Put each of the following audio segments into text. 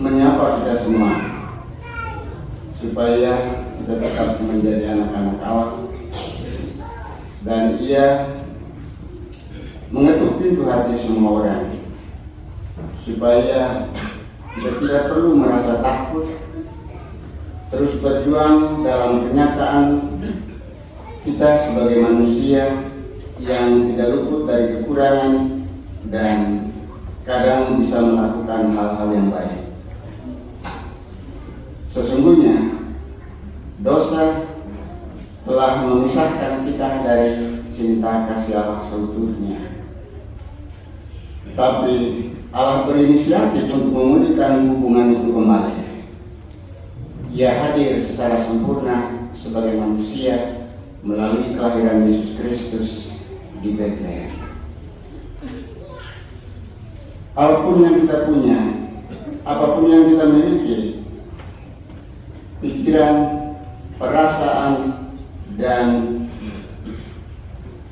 menyapa kita semua supaya kita tetap menjadi anak-anak Allah, dan Ia mengetuk pintu hati semua orang supaya kita tidak perlu merasa takut, terus berjuang dalam kenyataan kita sebagai manusia yang tidak luput dari kekurangan dan kadang bisa melakukan hal-hal yang baik. Sesungguhnya dosa telah memisahkan kita dari cinta kasih Allah seutuhnya. Tapi Allah berinisiatif untuk memulihkan hubungan itu kembali. Ia hadir secara sempurna sebagai manusia melalui kelahiran Yesus Kristus di Betlehem. Apapun yang kita punya, apapun yang kita miliki, pikiran, perasaan, dan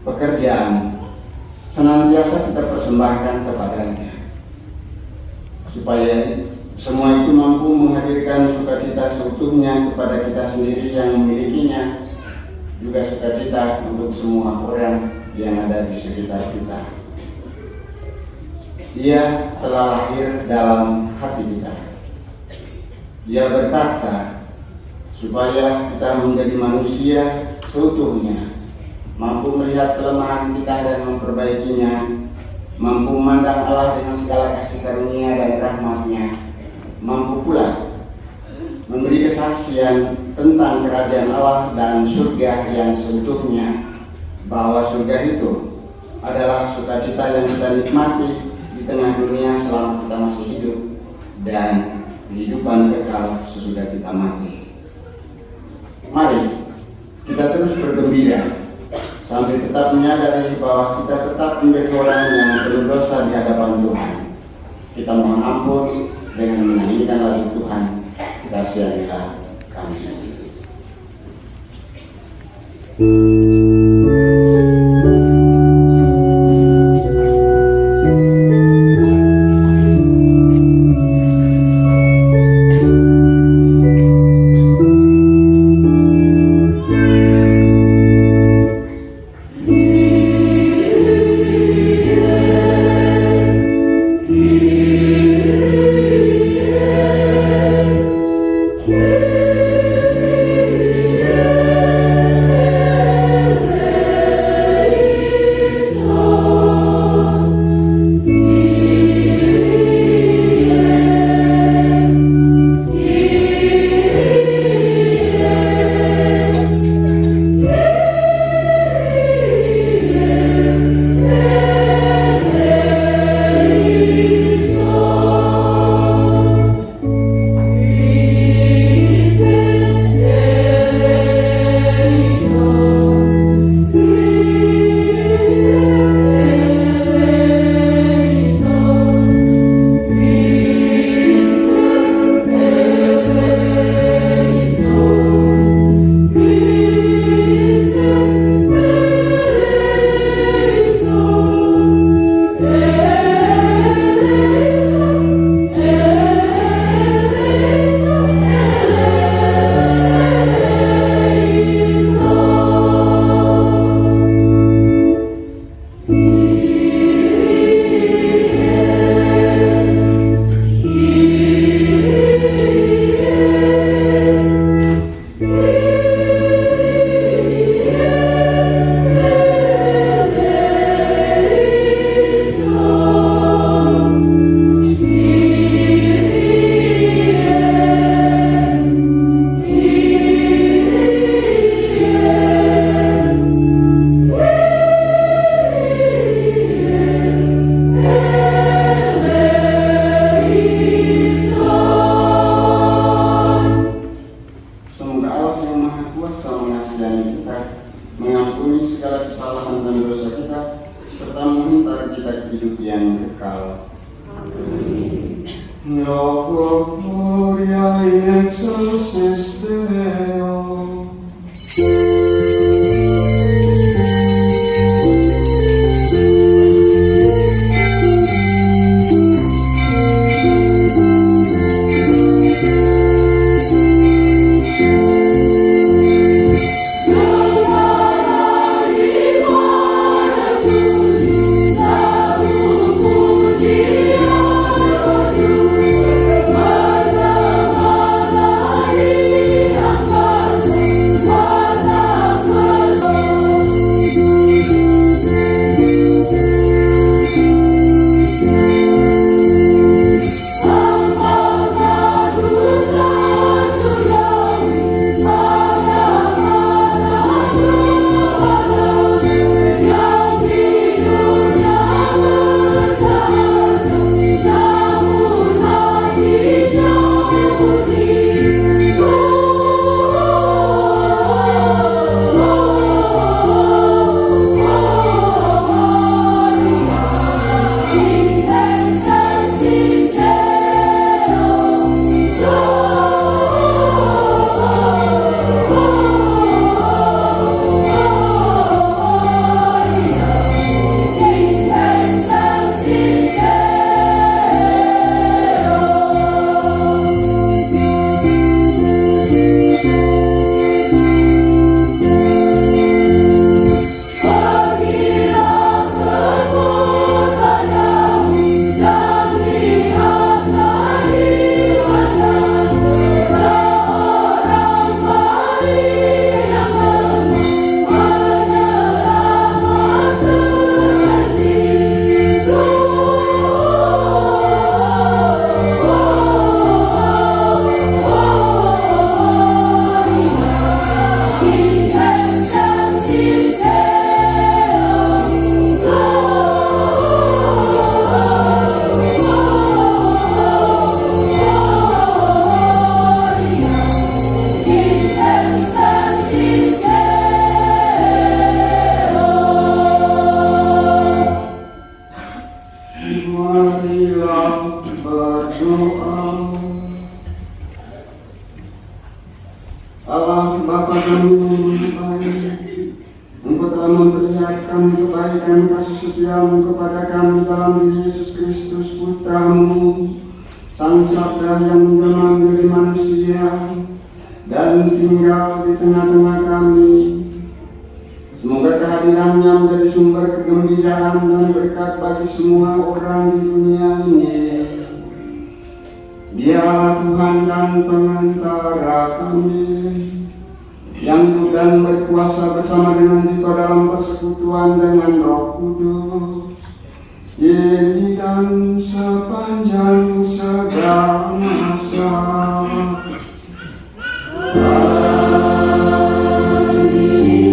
pekerjaan, senantiasa kita persembahkan kepadanya, supaya semua itu mampu menghadirkan sukacita seutuhnya kepada kita sendiri yang memilikinya, juga sukacita untuk semua orang yang ada di sekitar kita. Dia telah lahir dalam hati kita. Dia bertahta supaya kita menjadi manusia seutuhnya, mampu melihat kelemahan kita dan memperbaikinya, mampu memandang Allah dengan segala kasih karunia dan rahmat-Nya, mampu pula memberi kesaksian tentang kerajaan Allah dan surga yang seutuhnya, bahwa surga itu adalah sukacita yang kita nikmati di tengah dunia selama kita masih hidup, dan kehidupan kekal sesudah kita mati. Mari kita terus bergembira sampai tetap menyadari bahwa kita tetap menjadi orang yang penuh dosa di hadapan Tuhan. Kita mohon ampun dengan menyanyikan lagu Tuhan, Kasianilah Kami. Loco gloria in excelsis Deo. Marilah berdoa. Allah Bapa kami yang baik, Engkau telah memperlihatkan kebaikan kasih setiamu kepada kami dalam diri Yesus Kristus Putramu, Sang Sabda yang menjelma menjadi manusia dan tinggal di tengah-tengah kami. Semoga kehadirannya menjadi sumber kegembiraan dan berkat bagi semua orang di dunia ini. Dialah Tuhan dan pengantara kami, yang hidup dan berkuasa bersama dengan kita dalam persekutuan dengan Roh Kudus, kini dan sepanjang segala masa. Segala ujung bumi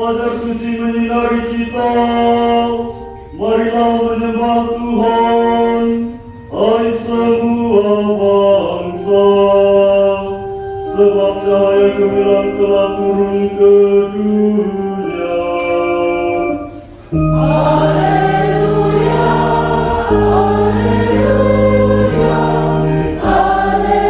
Fajar suci menyinari kita, marilah menyembah Tuhan, hai semua bangsa, sebab cahaya gemilang telah turun ke dunia. Haleluya, haleluya, haleluya.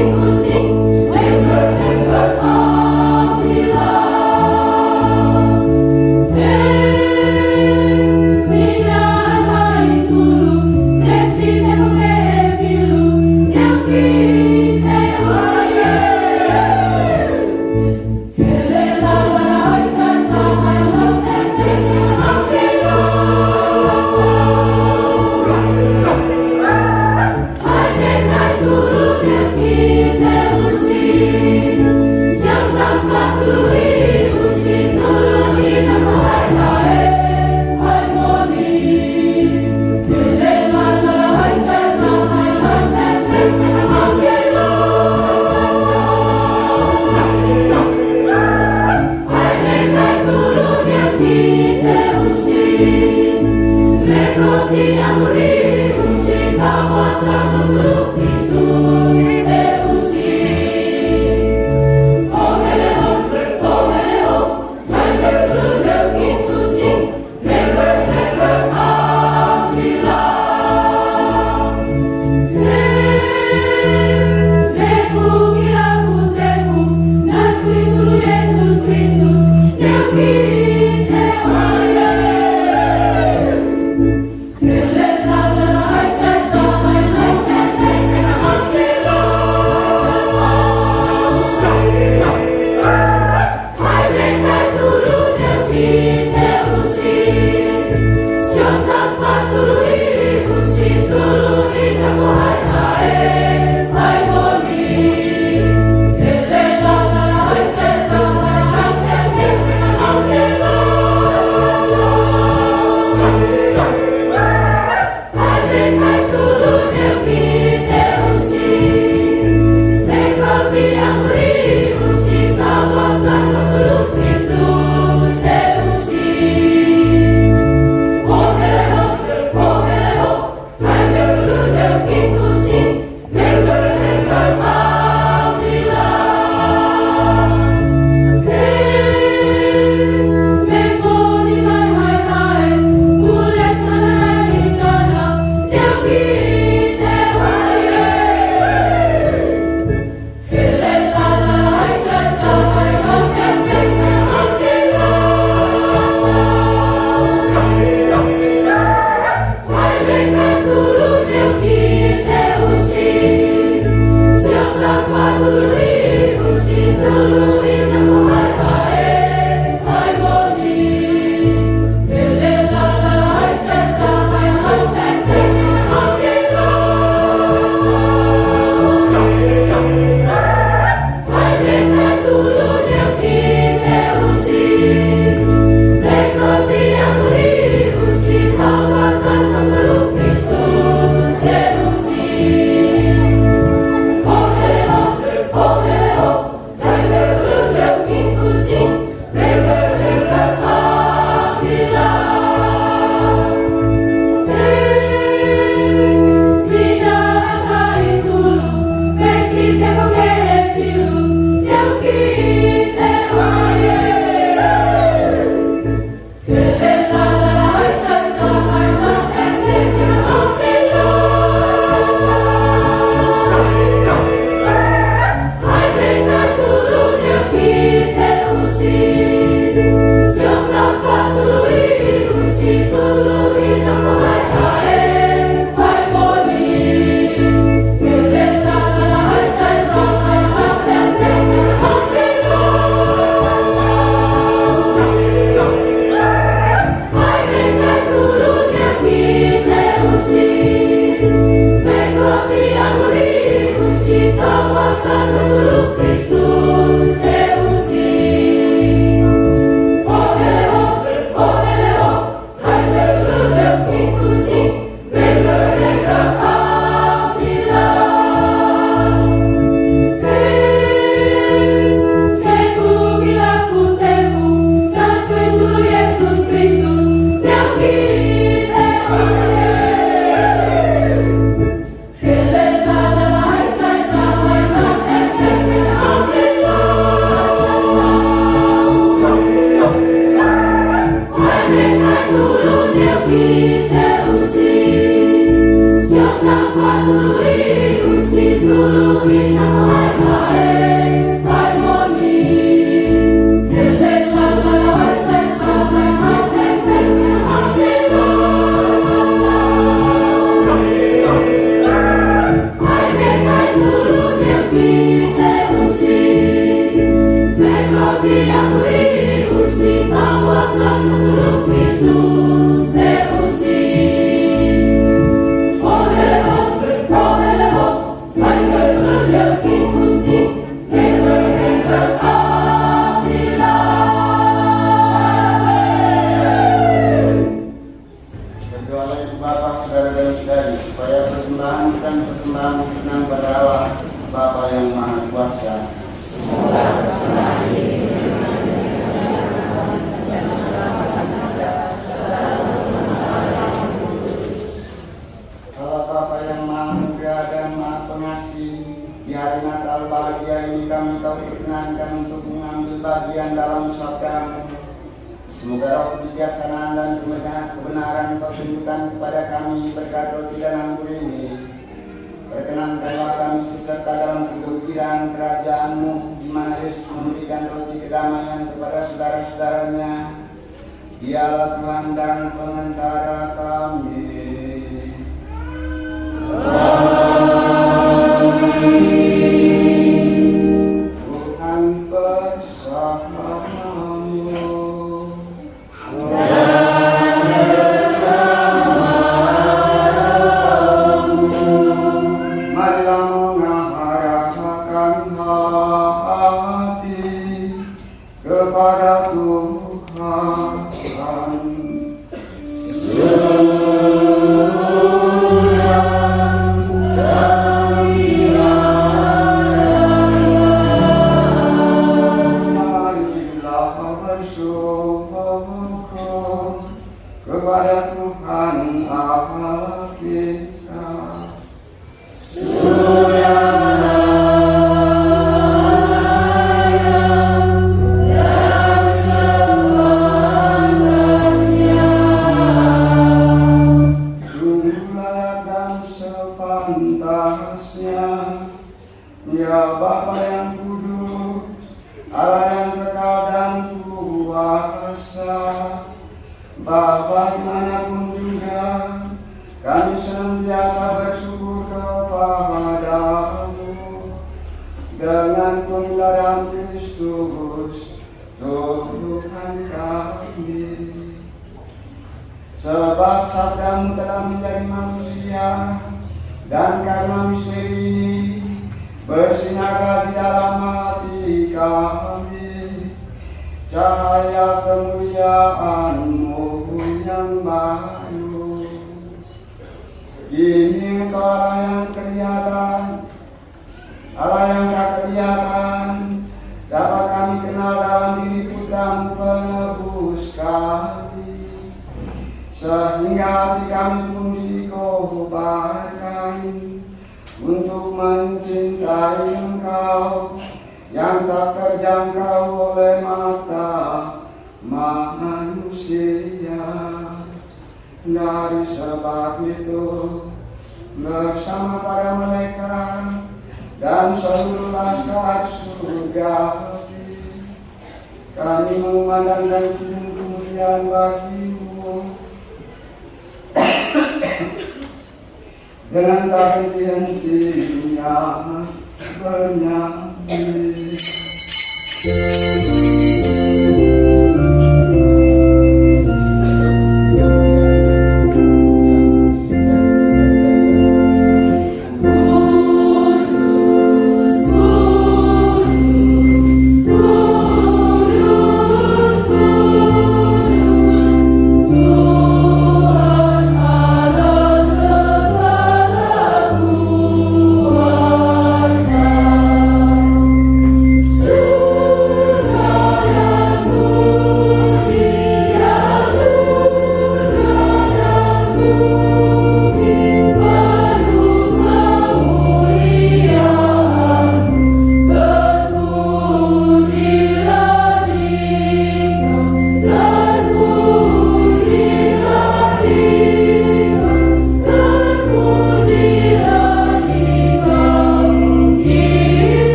Musik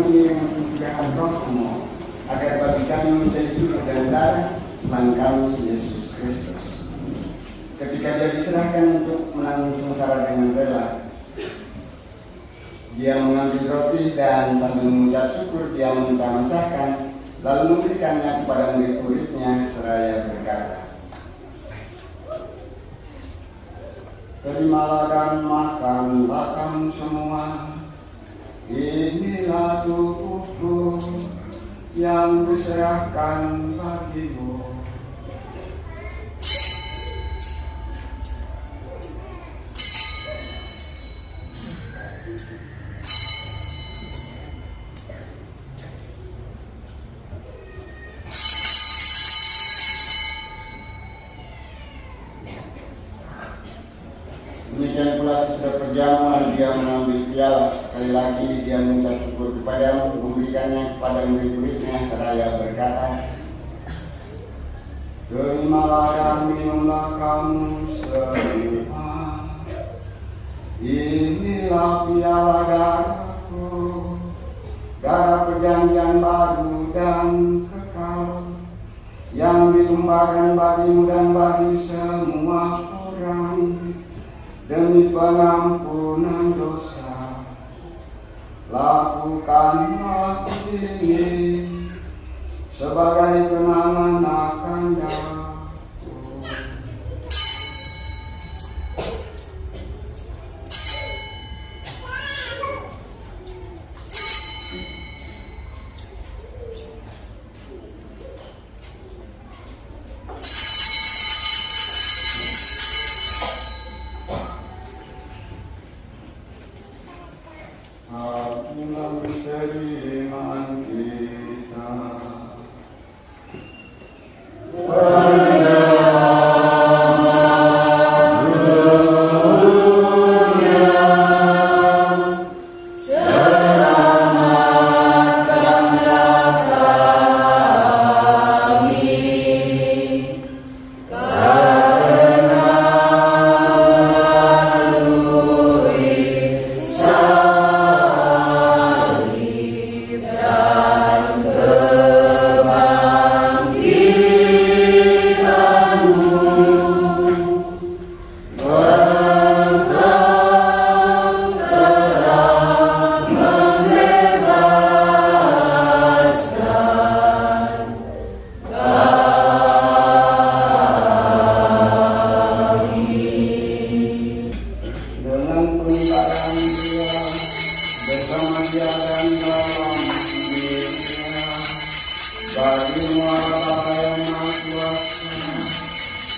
kami dengan pencurahan Roh-Mu, agar bagi kami menjadi tubuh dan darah Tuhan kami Yesus Kristus. Ketika Dia diserahkan untuk menanggung sengsara dengan rela, Dia mengambil roti dan sambil mengucap syukur Dia memecah-mecahkan, lalu memberikannya kepada murid-muridnya seraya berkata, "Terimalah dan makanlah kamu semua. Inilah tubuhku yang diserahkan bagimu." Demikian pula sesudah perjamuan Dia mengambil piala, sekali lagi Dia mengucap syukur kepadamu, memberikannya kepada murid-muridnya seraya berkata, "Terimalah dan minumlah kamu semua. Inilah piala darahku, darah perjanjian baru dan kekal, yang ditumpahkan bagimu dan bagi semua orang demi pengampunan dosa. Lakukanlah ini sebagai kenangan akan Aku." Inilah misteri iman kita.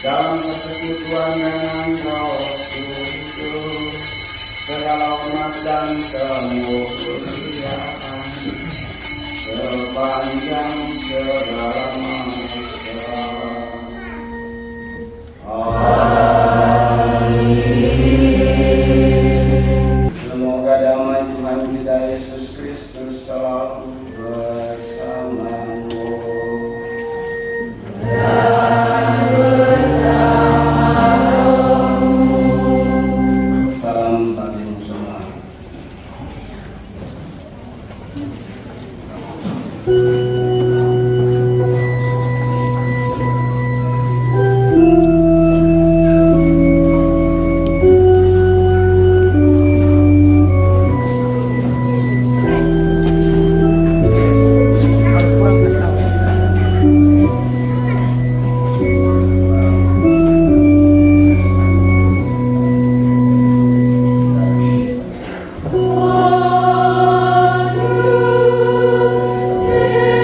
Dalam persekutuan dengan Roh Kudus, segala hormat dan kemuliaan sepanjang segala masa. Amin. Semoga damai Tuhan kita Yesus Kristus selalu bersamamu. Salam bagimu semua. Agnus Dei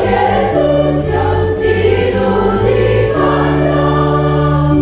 Yesus yang tidur di kandang.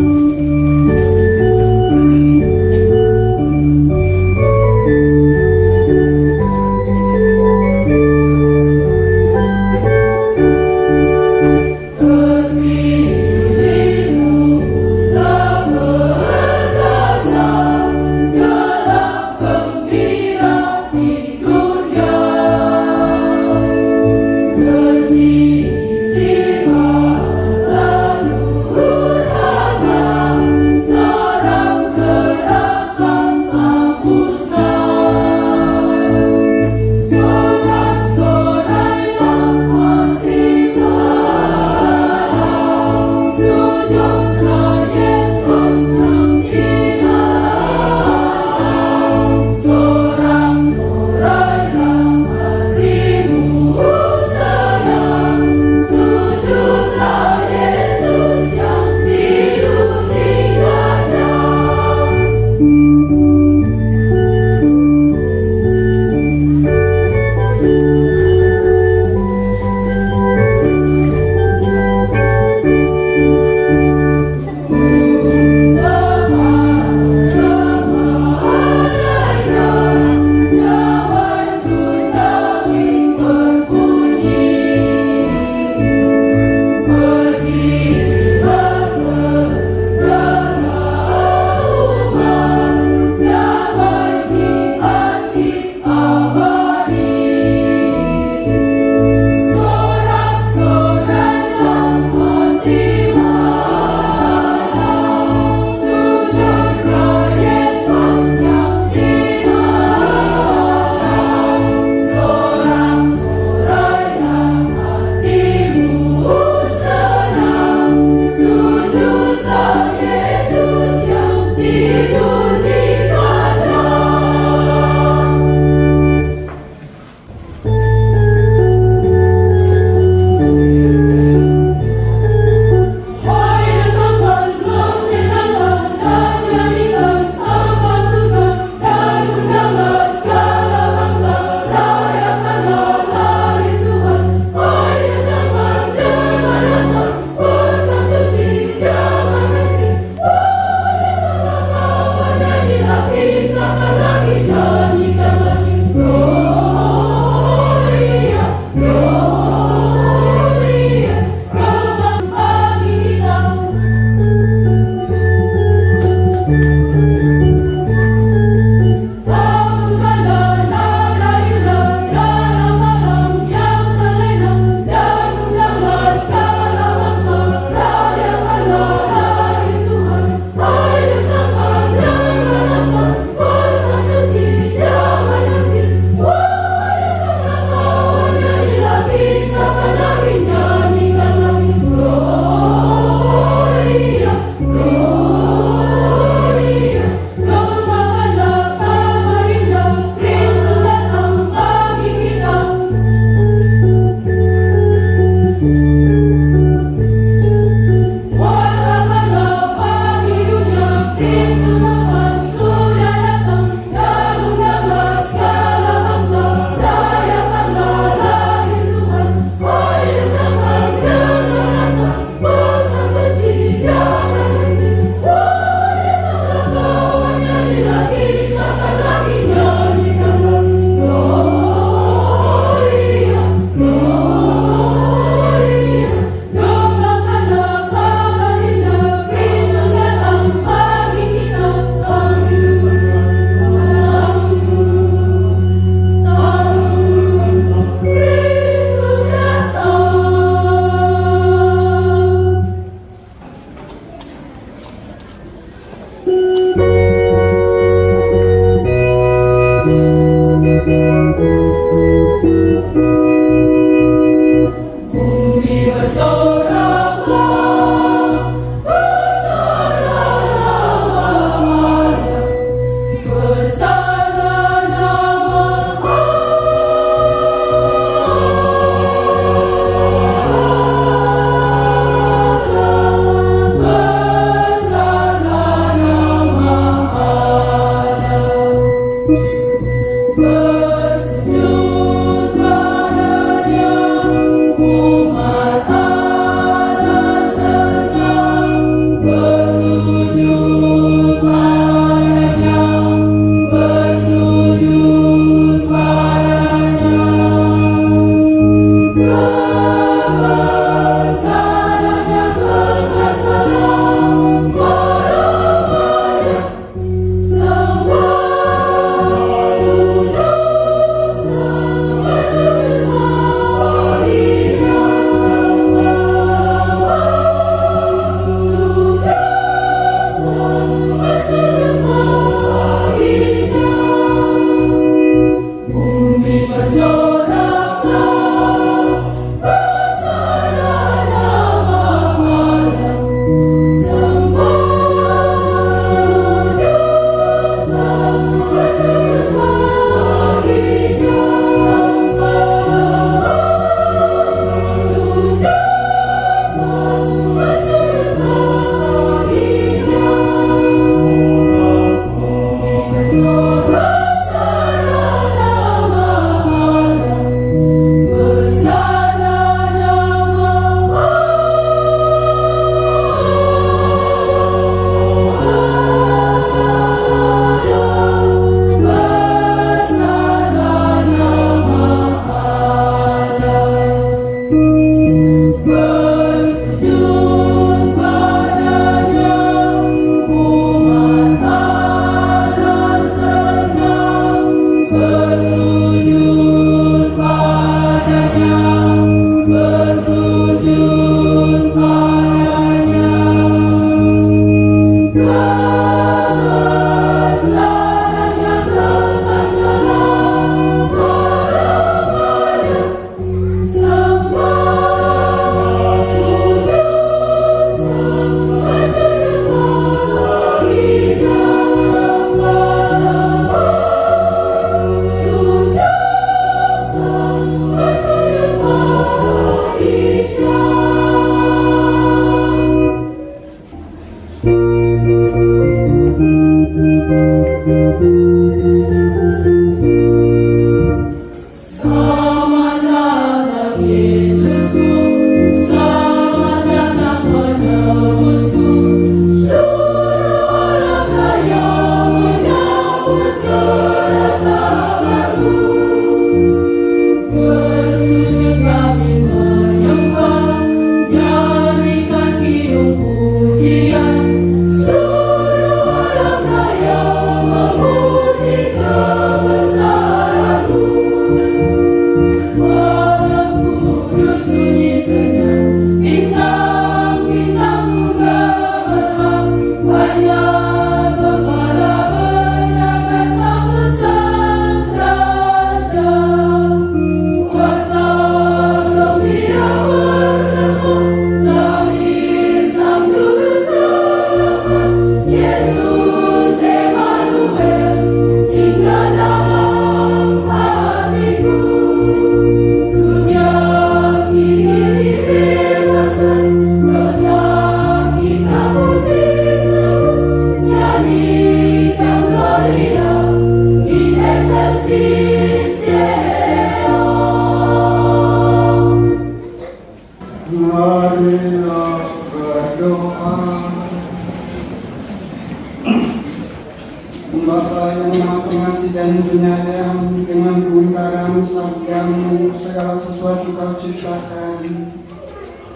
Bapa yang Maha Pengasih dan penyayang, dengan keuntaran sabdamu segala sesuatu kau ciptakan,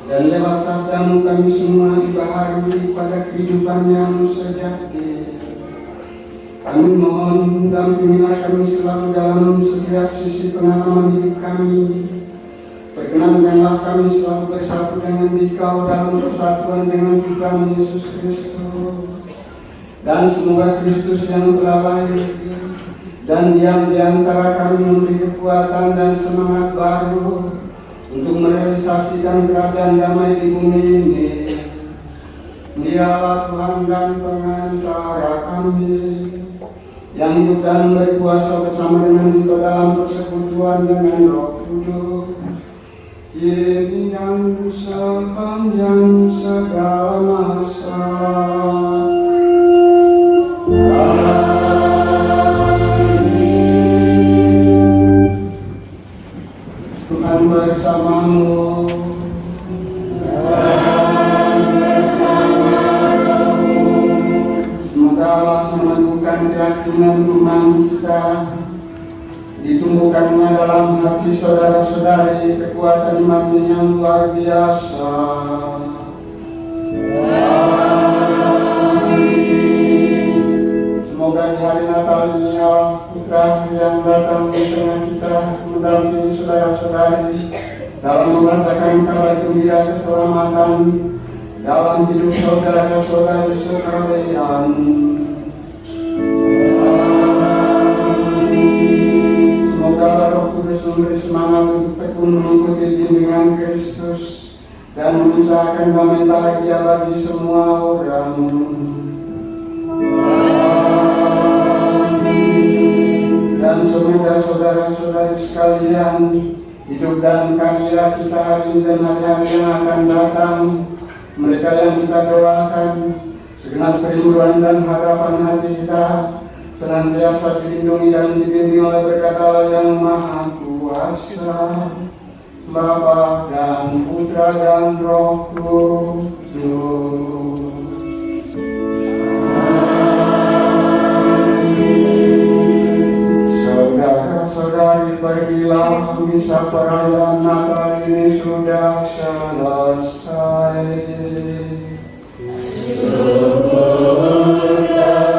dan lewat sabdamu kami semua dibaharui pada kehidupan yang sejati. Kami mohon dampingilah kami selalu dalam setiap sisi pengalaman hidup kami. Perkenankanlah kami selalu bersatu dengan Dikau dalam persatuan dengan Tuhan Yesus Kristus. Dan semoga Kristus yang telah lahir dan diam di antara kami memberi kekuatan dan semangat baru untuk merealisasikan kerajaan damai di bumi ini. Dialah Tuhan dan pengantara kami, yang hidup dan berkuasa bersama dengan Kita dalam persekutuan dengan Roh Kudus, kini dan sepanjang segala masa. Tuhan bersamamu. Semoga Allah meneguhkan keyakinan iman kita, ditumbuhkannya dalam hati saudara-saudari kekuatan iman yang luar biasa. Semoga di hari Natal ini Allah Putra yang datang di tengah kita mendampingi saudara-saudari dalam memberitakan kabar gembira keselamatan dalam hidup saudara-saudari sekalian. Semoga Roh Kudus memberi semangat untuk tekun mengikuti bimbingan Kristus dan mengusahakan damai bahagia bagi semua orang. Dan semoga saudara-saudari sekalian, hidup dan karya kita hari ini dan hari-hari yang akan datang, mereka yang kita doakan, segenap kerinduan dan harapan hati kita senantiasa dilindungi dan dibimbing oleh berkat Allah yang Maha Kuasa, Bapa dan Putra dan Roh Kudus. Saudara-saudari, pergilah, misa perayaan Natal ini sudah selesai. Syukur kepada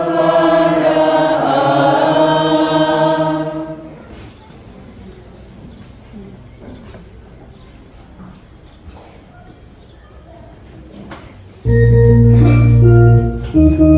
Allah.